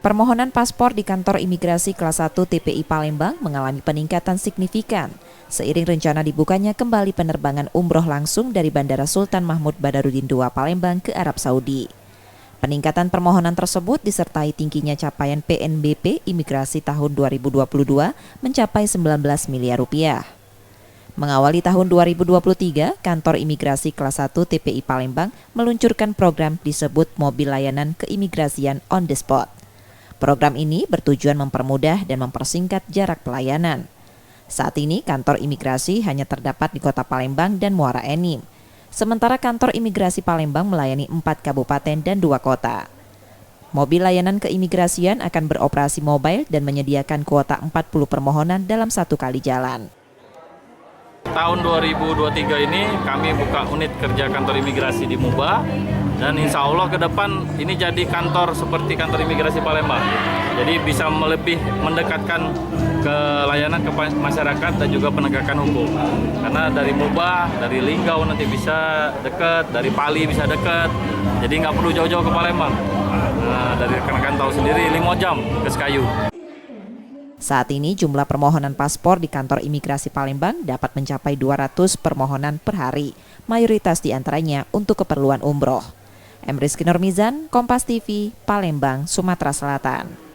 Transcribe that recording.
Permohonan paspor di kantor imigrasi kelas 1 TPI Palembang mengalami peningkatan signifikan seiring rencana dibukanya kembali penerbangan umroh langsung dari Bandara Sultan Mahmud Badarudin II Palembang ke Arab Saudi. Peningkatan permohonan tersebut disertai tingginya capaian PNBP imigrasi tahun 2022 mencapai 19 miliar rupiah. Mengawali tahun 2023, kantor imigrasi kelas 1 TPI Palembang meluncurkan program disebut Mobil Layanan Keimigrasian on the Spot. Program ini bertujuan mempermudah dan mempersingkat jarak pelayanan. Saat ini kantor imigrasi hanya terdapat di Kota Palembang dan Muara Enim. Sementara kantor imigrasi Palembang melayani 4 kabupaten dan 2 kota. Mobil layanan keimigrasian akan beroperasi mobile dan menyediakan kuota 40 permohonan dalam satu kali jalan. Tahun 2023 ini kami buka unit kerja kantor imigrasi di Muba, dan insya Allah ke depan ini jadi kantor seperti kantor imigrasi Palembang. Jadi bisa lebih mendekatkan ke layanan ke masyarakat dan juga penegakan hukum. Karena dari Muba, dari Linggau nanti bisa dekat, dari Pali bisa dekat. Jadi nggak perlu jauh-jauh ke Palembang. Nah, dari rekan-rekan tahu sendiri 5 jam ke Sekayu. Saat ini jumlah permohonan paspor di kantor imigrasi Palembang dapat mencapai 200 permohonan per hari, mayoritas diantaranya untuk keperluan umroh. Rizky Nurmizan, Kompas TV, Palembang, Sumatera Selatan.